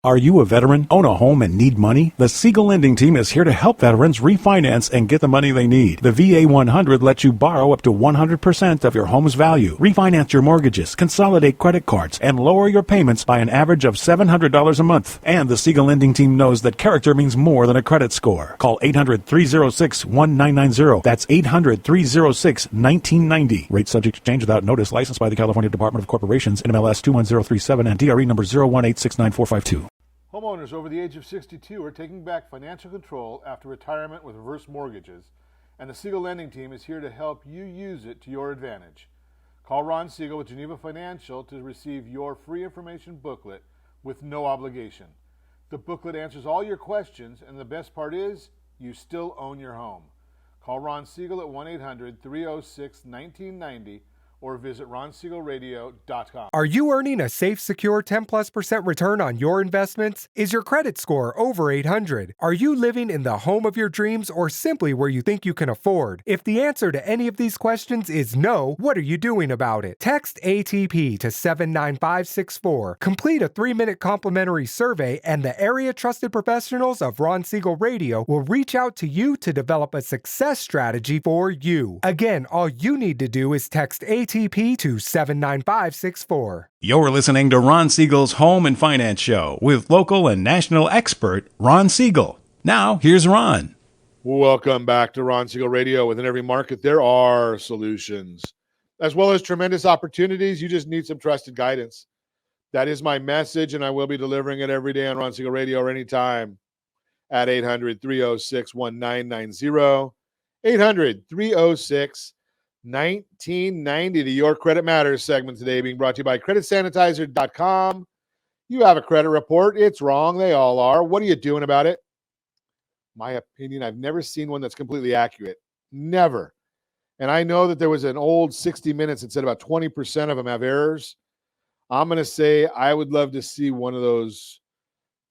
Are you a veteran, own a home, and need money? The Siegel Lending Team is here to help veterans refinance and get the money they need. The VA 100 lets you borrow up to 100% of your home's value, refinance your mortgages, consolidate credit cards, and lower your payments by an average of $700 a month. And the Siegel Lending Team knows that character means more than a credit score. Call 800-306-1990. That's 800-306-1990. Rate subject to change without notice. Licensed by the California Department of Corporations, NMLS 21037, and DRE number 018694452. Homeowners over the age of 62 are taking back financial control after retirement with reverse mortgages, and the Siegel Lending Team is here to help you use it to your advantage. Call Ron Siegel with Geneva Financial to receive your free information booklet with no obligation. The booklet answers all your questions, and the best part is, you still own your home. Call Ron Siegel at 1-800-306-1990 or visit ronsiegelradio.com. Are you earning a safe, secure 10+% return on your investments? Is your credit score over 800? Are you living in the home of your dreams or simply where you think you can afford? If the answer to any of these questions is no, what are you doing about it? Text ATP to 79564. Complete a 3-minute complimentary survey, and the area trusted professionals of Ron Siegel Radio will reach out to you to develop a success strategy for you. Again, all you need to do is text ATP to 79564. You're listening to Ron Siegel's Home and Finance Show with local and national expert Ron Siegel. Now, here's Ron. Welcome back to Ron Siegel Radio. Within every market, there are solutions, as well as tremendous opportunities. You just need some trusted guidance. That is my message, and I will be delivering it every day on Ron Siegel Radio or anytime at 800-306-1990, 800-306-1990. The Your Credit Matters segment today being brought to you by CreditSanitizer.com. You have a credit report. It's wrong. They all are. What are you doing about it? My opinion, I've never seen one that's completely accurate. Never. And I know that there was an old 60 Minutes that said about 20% of them have errors. I'm going to say I would love to see one of those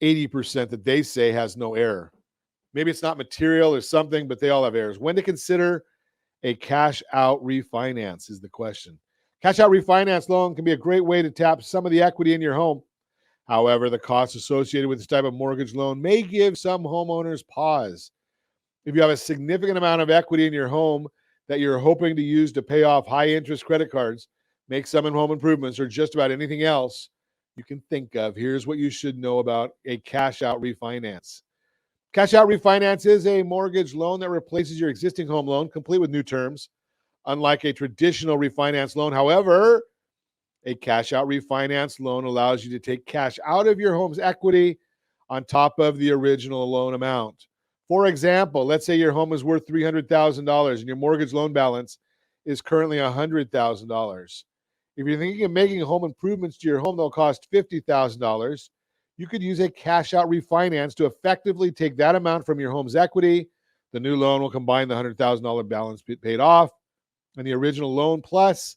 80% that they say has no error. Maybe it's not material or something, but they all have errors. When to consider a cash-out refinance is the question. Cash-out refinance loan can be a great way to tap some of the equity in your home. However, the costs associated with this type of mortgage loan may give some homeowners pause. If you have a significant amount of equity in your home that you're hoping to use to pay off high-interest credit cards, make some in home improvements, or just about anything else you can think of, here's what you should know about a cash-out refinance. Cash-out refinance is a mortgage loan that replaces your existing home loan, complete with new terms. Unlike a traditional refinance loan, however, a cash-out refinance loan allows you to take cash out of your home's equity on top of the original loan amount. For example, let's say your home is worth $300,000 and your mortgage loan balance is currently $100,000. If you're thinking of making home improvements to your home that will cost $50,000, you could use a cash-out refinance to effectively take that amount from your home's equity. The new loan will combine the $100,000 balance paid off and the original loan plus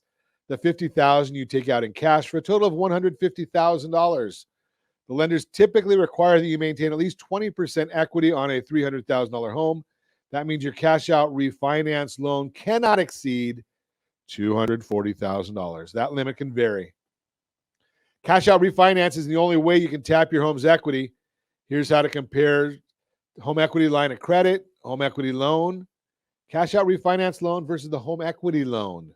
the $50,000 you take out in cash for a total of $150,000. The lenders typically require that you maintain at least 20% equity on a $300,000 home. That means your cash-out refinance loan cannot exceed $240,000. That limit can vary. Cash-out refinance is the only way you can tap your home's equity. Here's how to compare home equity line of credit, home equity loan, cash-out refinance loan versus the home equity loan.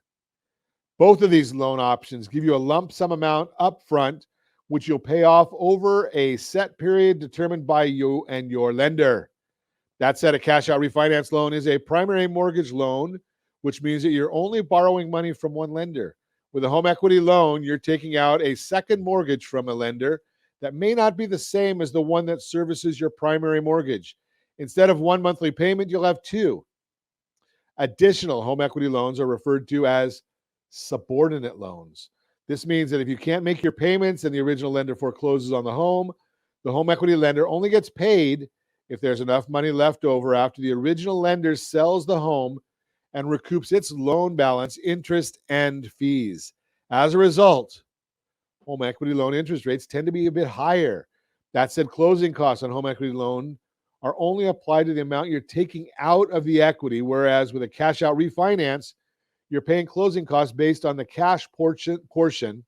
Both of these loan options give you a lump sum amount up front, which you'll pay off over a set period determined by you and your lender. That said, a cash-out refinance loan is a primary mortgage loan, which means that you're only borrowing money from one lender. With a home equity loan, you're taking out a second mortgage from a lender that may not be the same as the one that services your primary mortgage. Instead of one monthly payment, you'll have two. Additional home equity loans are referred to as subordinate loans. This means that if you can't make your payments and the original lender forecloses on the home equity lender only gets paid if there's enough money left over after the original lender sells the home and recoups its loan balance, interest, and fees. As a result, home equity loan interest rates tend to be a bit higher. That said, closing costs on home equity loan are only applied to the amount you're taking out of the equity, whereas with a cash out refinance, you're paying closing costs based on the cash portion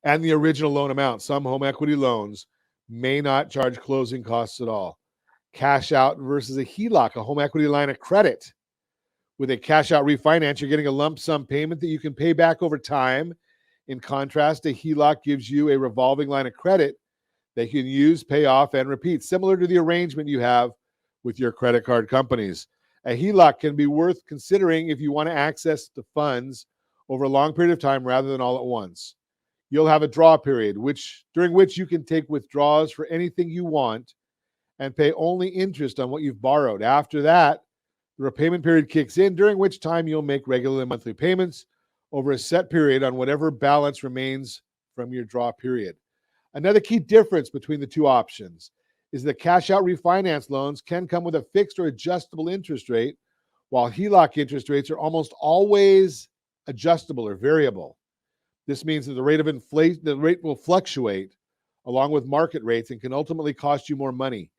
and the original loan amount. Some home equity loans may not charge closing costs at all. Cash out versus a HELOC, a home equity line of credit. With a cash out refinance, you're getting a lump sum payment that you can pay back over time. In contrast, a HELOC gives you a revolving line of credit that you can use, pay off, and repeat, similar to the arrangement you have with your credit card companies. A HELOC can be worth considering if you want to access the funds over a long period of time rather than all at once. You'll have a draw period, during which you can take withdrawals for anything you want and pay only interest on what you've borrowed. After that, the repayment period kicks in, during which time you'll make regular monthly payments over a set period on whatever balance remains from your draw period. Another key difference between the two options is that cash out refinance loans can come with a fixed or adjustable interest rate, while HELOC interest rates are almost always adjustable or variable. This means that the rate will fluctuate along with market rates and can ultimately cost you more money.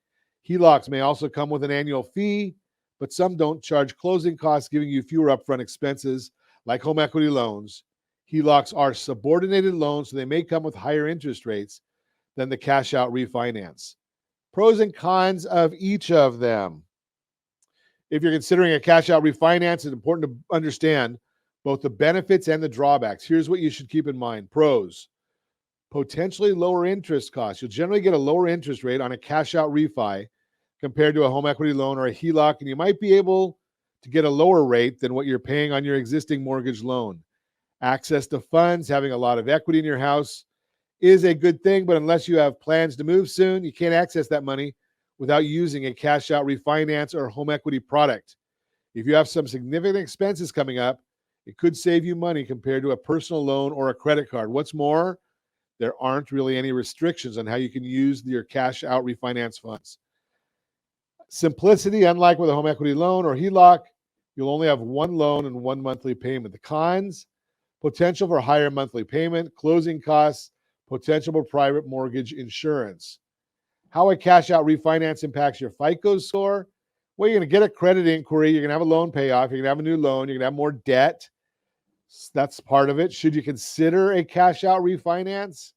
HELOCs may also come with an annual fee, but some don't charge closing costs, giving you fewer upfront expenses like home equity loans. HELOCs are subordinated loans, so they may come with higher interest rates than the cash out refinance. Pros and cons of each of them. If you're considering a cash out refinance, it's important to understand both the benefits and the drawbacks. Here's what you should keep in mind. Pros: potentially lower interest costs. You'll generally get a lower interest rate on a cash out refi compared to a home equity loan or a HELOC, and you might be able to get a lower rate than what you're paying on your existing mortgage loan. Access to funds, having a lot of equity in your house is a good thing, but unless you have plans to move soon, you can't access that money without using a cash out refinance or home equity product. If you have some significant expenses coming up, it could save you money compared to a personal loan or a credit card. What's more, there aren't really any restrictions on how you can use your cash out refinance funds. Simplicity: unlike with a home equity loan or HELOC, you'll only have one loan and one monthly payment. The cons: potential for higher monthly payment, closing costs, potential for private mortgage insurance. How a cash out refinance impacts your FICO score? Well, you're going to get a credit inquiry, you're going to have a loan payoff, you're going to have a new loan, you're going to have more debt. That's part of it. Should you consider a cash out refinance?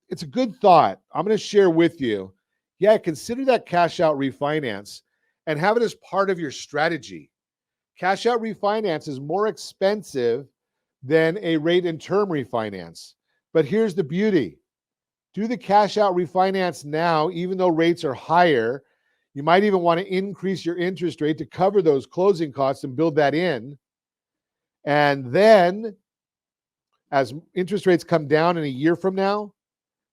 It's a good thought. I'm going to share with you. Yeah, consider that cash out refinance and have it as part of your strategy. Cash out refinance is more expensive than a rate and term refinance. But here's the beauty. Do the cash out refinance now, even though rates are higher. You might even want to increase your interest rate to cover those closing costs and build that in. And then, as interest rates come down in a year from now,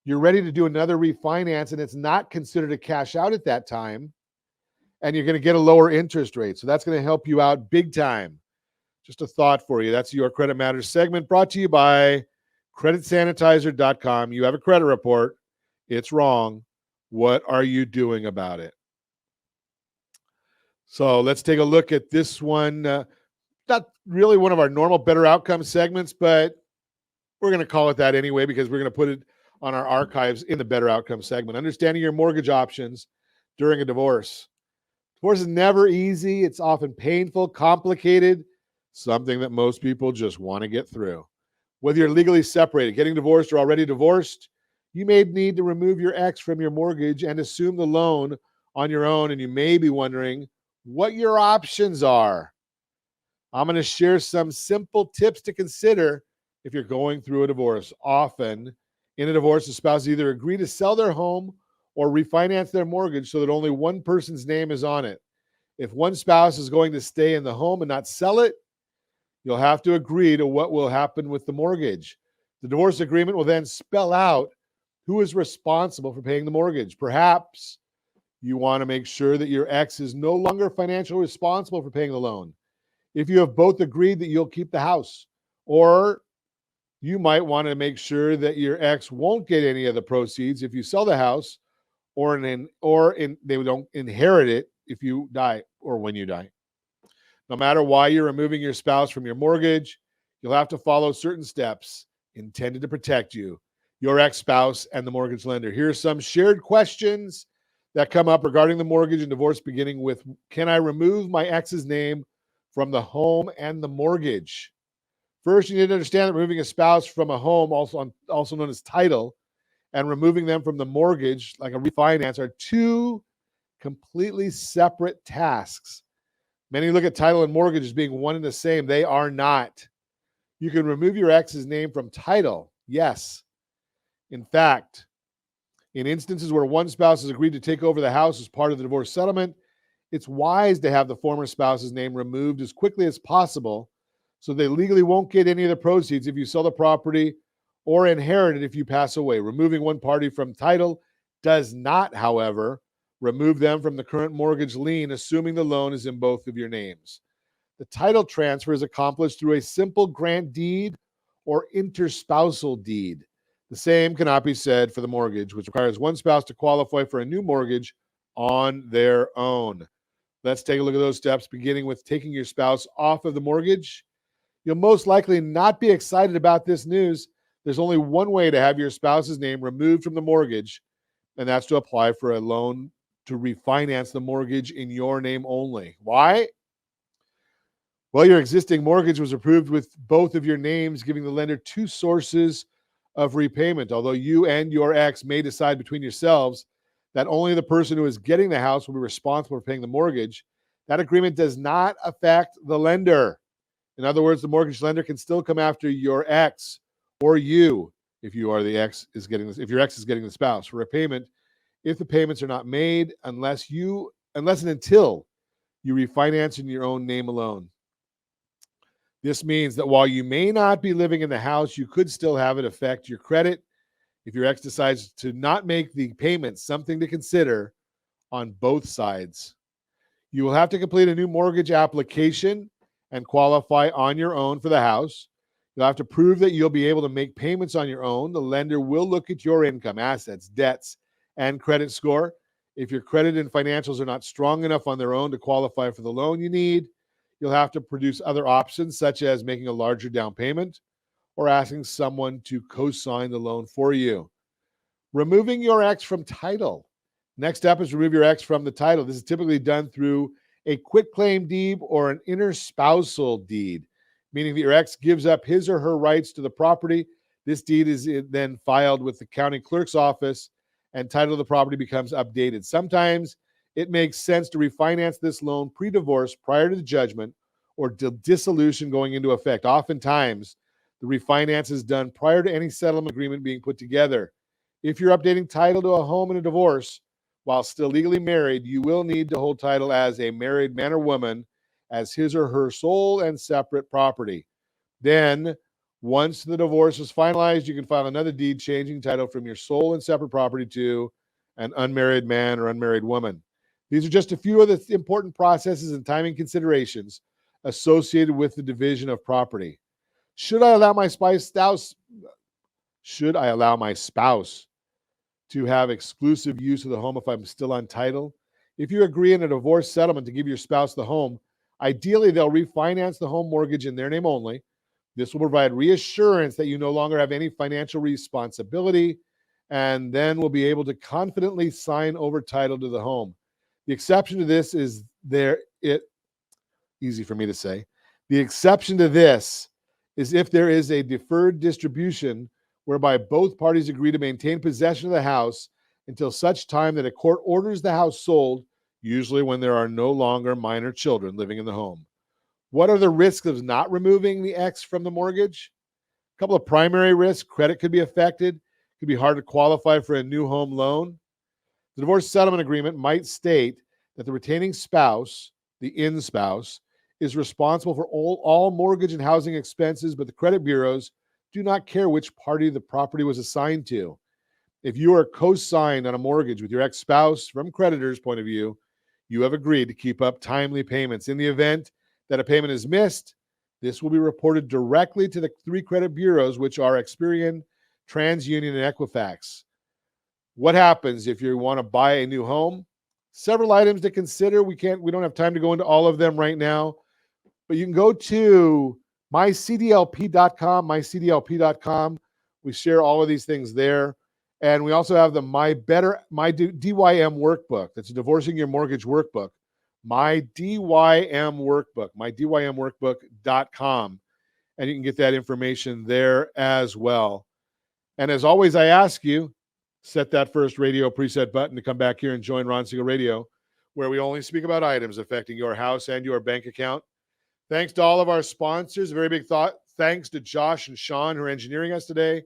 you're ready to do another refinance and it's not considered a cash out at that time. And you're going to get a lower interest rate. So that's going to help you out big time. Just a thought for you. That's your Credit Matters segment brought to you by creditsanitizer.com. You have a credit report. It's wrong. What are you doing about it? So let's take a look at this one. Not really one of our normal Better Outcomes segments, but we're going to call it that anyway because we're going to put it on our archives in the Better Outcomes segment. Understanding your mortgage options during a divorce. Divorce is never easy. It's often painful, complicated, something that most people just want to get through. Whether you're legally separated, getting divorced, or already divorced, you may need to remove your ex from your mortgage and assume the loan on your own, and you may be wondering what your options are. I'm going to share some simple tips to consider if you're going through a divorce. Often, in a divorce, the spouse either agree to sell their home or refinance their mortgage so that only one person's name is on it. If one spouse is going to stay in the home and not sell it, you'll have to agree to what will happen with the mortgage. The divorce agreement will then spell out who is responsible for paying the mortgage. Perhaps you want to make sure that your ex is no longer financially responsible for paying the loan. If you have both agreed that you'll keep the house, or You might want to make sure that your ex won't get any of the proceeds if you sell the house, or they don't inherit it if you die or when you die. No matter why you're removing your spouse from your mortgage, you'll have to follow certain steps intended to protect you, your ex-spouse, and the mortgage lender. Here are some shared questions that come up regarding the mortgage and divorce, beginning with, can I remove my ex's name from the home and the mortgage? First, you need to understand that removing a spouse from a home, also known as title, and removing them from the mortgage, like a refinance, are two completely separate tasks. Many look at title and mortgage as being one and the same. They are not. You can remove your ex's name from title, yes. In fact, in instances where one spouse has agreed to take over the house as part of the divorce settlement, it's wise to have the former spouse's name removed as quickly as possible so they legally won't get any of the proceeds if you sell the property or inherit it if you pass away. Removing one party from title does not, however, remove them from the current mortgage lien, assuming the loan is in both of your names. The title transfer is accomplished through a simple grant deed or interspousal deed. The same cannot be said for the mortgage, which requires one spouse to qualify for a new mortgage on their own. Let's take a look at those steps, beginning with taking your spouse off of the mortgage. You'll most likely not be excited about this news. There's only one way to have your spouse's name removed from the mortgage, and that's to apply for a loan to refinance the mortgage in your name only. Why? Well, your existing mortgage was approved with both of your names, giving the lender two sources of repayment. Although you and your ex may decide between yourselves that only the person who is getting the house will be responsible for paying the mortgage, that agreement does not affect the lender. In other words, the mortgage lender can still come after your ex or you if your ex is getting the spouse for repayment if the payments are not made unless and until you refinance in your own name alone. This means that while you may not be living in the house, you could still have it affect your credit if your ex decides to not make the payments. Something to consider on both sides. You will have to complete a new mortgage application and qualify on your own for the house. You'll have to prove that you'll be able to make payments on your own. The lender will look at your income, assets, debts, and credit score. If your credit and financials are not strong enough on their own to qualify for the loan you need, you'll have to produce other options, such as making a larger down payment or asking someone to co-sign the loan for you. Removing your ex from title. Next step is remove your ex from the title. This is typically done through a quitclaim deed or an interspousal deed, meaning that your ex gives up his or her rights to the property. This deed is then filed with the county clerk's office, and title of the property becomes updated. Sometimes it makes sense to refinance this loan pre-divorce prior to the judgment or dissolution going into effect. Oftentimes, the refinance is done prior to any settlement agreement being put together. If you're updating title to a home in a divorce while still legally married, you will need to hold title as a married man or woman as his or her sole and separate property. Then, once the divorce is finalized, you can file another deed changing title from your sole and separate property to an unmarried man or unmarried woman. These are just a few of the important processes and timing considerations associated with the division of property. Should I allow my spouse to have exclusive use of the home if I'm still on title? If you agree in a divorce settlement to give your spouse the home, ideally they'll refinance the home mortgage in their name only. This will provide reassurance that you no longer have any financial responsibility, and then will be able to confidently sign over title to the home. The exception to this is easy for me to say. The exception to this is if there is a deferred distribution whereby both parties agree to maintain possession of the house until such time that a court orders the house sold, usually when there are no longer minor children living in the home. What are the risks of not removing the ex from the mortgage? A couple of primary risks. Credit could be affected. It could be hard to qualify for a new home loan. The divorce settlement agreement might state that the retaining spouse, the in-spouse, is responsible for all mortgage and housing expenses, but the credit bureaus do not care which party the property was assigned to. If you are co-signed on a mortgage with your ex-spouse, from creditors' point of view, you have agreed to keep up timely payments. In the event that a payment is missed, This will be reported directly to the 3 credit bureaus, which are Experian, TransUnion, and Equifax. What happens if you want to buy a new home? Several items to consider. We don't have time to go into all of them right now, but you can go to mycdlp.com, mycdlp.com. We share all of these things there. And we also have the My DYM workbook. That's Divorcing Your Mortgage workbook. My DYM workbook, mydymworkbook.com. And you can get that information there as well. And as always, I ask you, set that first radio preset button to come back here and join Ron Siegel Radio, where we only speak about items affecting your house and your bank account. Thanks to all of our sponsors. A very big thanks to Josh and Sean who are engineering us today.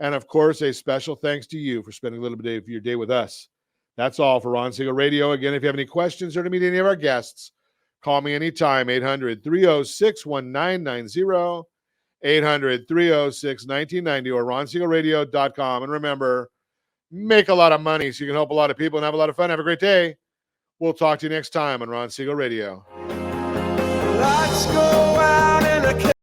And of course, a special thanks to you for spending a little bit of your day with us. That's all for Ron Siegel Radio. Again, if you have any questions or to meet any of our guests, call me anytime, 800-306-1990, 800-306-1990, or ronsiegelradio.com. And remember, make a lot of money so you can help a lot of people and have a lot of fun. Have a great day. We'll talk to you next time on Ron Siegel Radio. Let's go.